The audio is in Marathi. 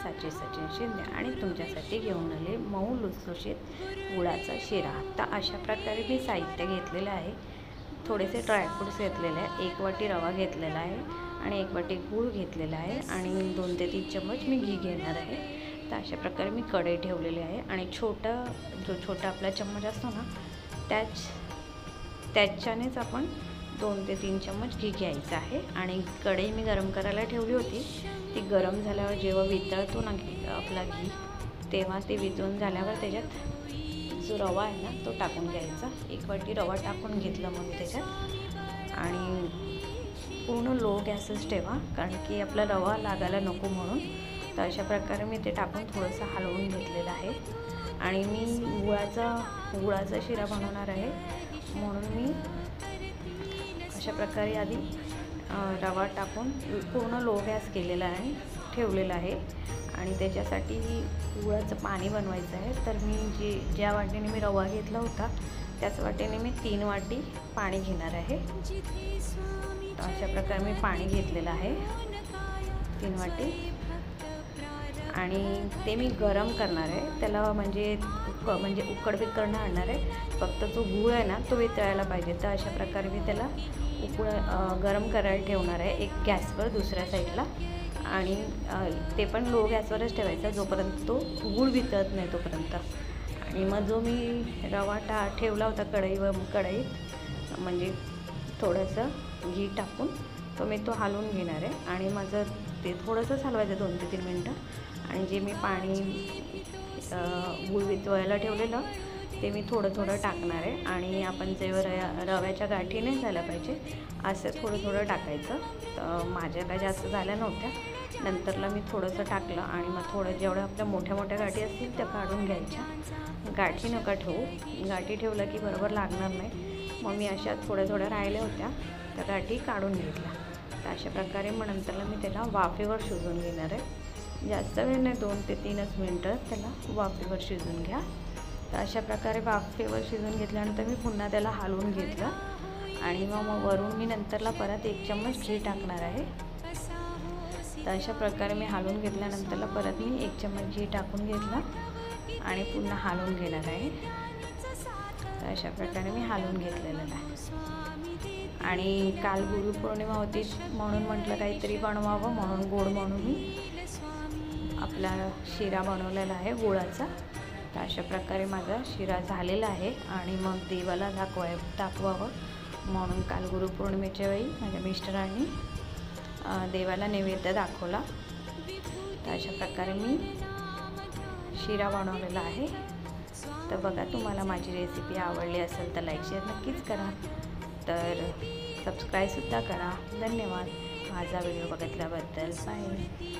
साची सचिन शिंदे आणि तुमच्यासाठी घेऊन आले मऊ लुसलुशीत गुळाचा शिरा। तर अशा प्रकारे मी साहित्य घेतलेलं आहे। थोडेसे ड्रायफ्रूट्स घेतलेले आहे, 1 वाटी रवा घेतलेला आहे आणि 1 वाटी गूळ घेतलेला आहे आणि 2 ते 3 चम्मच मी घी घेणार आहे। तर अशा प्रकारे मी कढई ठेवलेली आहे आणि जो छोटा आपला चम्मच असतो ना त्याच्यानेच आपण 2 ते 3 चम्मच घी घ्यायचं आहे। आणि कढई मी गरम करायला ठेवली होती। ती गरम झाल्यावर जेव्हा वितळतो ना आपला घी, तेव्हा ते वितळून झाल्यावर त्याच्यात जो रवा आहे ना तो टाकून घ्यायचा। 1 वाटी रवा टाकून घेतला मग त्याच्यात आणि पूर्ण लो गॅसच ठेवा, कारण की आपला रवा लागायला नको म्हणून। तर अशा प्रकारे मी ते टाकून थोडंसं हलवून घेतलेलं आहे। आणि मी गुळाचा शिरा बनवणार आहे म्हणून मी अशा प्रकारे आधी रवा टाकून पूर्ण लो गॅस केलेला आहे, ठेवलेला आहे आणि त्याच्यासाठी गुळाचं पाणी बनवायचं आहे। तर मी ज्या वाटीने मी रवा घेतला होता त्याच वाटीने मी 3 वाटी पाणी घेणार आहे। अशा प्रकारे मी पाणी घेतलेलं आहे 3 वाटी आणि ते मी गरम करणार आहे। त्याला म्हणजे उकड बिकडणं आणणार आहे, फक्त जो गूळ आहे ना तो वितळायला पाहिजे। तर अशा प्रकारे मी त्याला गरम करायला ठेवणार आहे एक गॅसवर दुसऱ्या साईडला आणि ते पण लो गॅसवरच ठेवायचा जोपर्यंत तो गूळ वितळत नाही तोपर्यंत। आणि मग जो मी रवा ठेवला होता कढईत म्हणजे थोडंसं घी टाकून तो मी हलवून घेणार आहे आणि माझं ते थोडंसंच हलवायचं 2 ते 3 मिनटं। आणि जे मी पाणी गूळ वितळायला ठेवलेलं ते मी थोडं टाकणार आहे आणि आपण जेव्हा रव्याच्या गाठी नाही झाल्या पाहिजे असं थोडं टाकायचं। तर माझ्या काय जास्त झाल्या नव्हत्या, नंतरला मी थोडंसं टाकलं आणि मग जेवढ्या आपल्या मोठ्या गाठी असतील त्या काढून घ्यायच्या। गाठी नका ठेवू, गाठी ठेवलं की बरोबर लागणार नाही। मग मी अशा थोड्या राहिल्या होत्या त्या गाठी काढून घेतल्या। तर अशा प्रकारे मग नंतरला मी त्याला वाफेवर शिजवून घेणार आहे। जास्त वेळ नाही, 2 ते 3 मिनटं त्याला वाफेवर शिजवून घ्या। तर अशा प्रकारे वाफेवर शिजवून घेतल्यानंतर मी पुन्हा त्याला हलवून घेतलं आणि मग वरून मी नंतरला परत 1 चम्मच घी टाकणार आहे। तर अशा प्रकारे मी हलवून घेतल्यानंतरला परत मी 1 चम्मच घी टाकून घेतलं आणि पुन्हा हलवून घेणार आहे। तर अशा प्रकारे मी हलवून घेतलेलं आहे। आणि काल गुरुपौर्णिमा होती म्हणून म्हटलं काहीतरी बनवावं, म्हणून गोड म्हणून मी आपला शिरा बनवलेला आहे गुळाचा। तर अशा प्रकारे माझा शिरा झालेला आहे आणि मग देवाला दाखवावं म्हणून काल गुरुपौर्णिमेच्या वेळी माझ्या मिस्टरांनी देवाला नैवेद्य दाखवला। तर अशा प्रकारे मी शिरा बनवलेला आहे। तर बघा, तुम्हाला माझी रेसिपी आवडली असेल तर लाईक शेअर नक्कीच करा, तर सबस्क्राईबसुद्धा करा। धन्यवाद माझा व्हिडिओ बघितल्याबद्दल। बाय।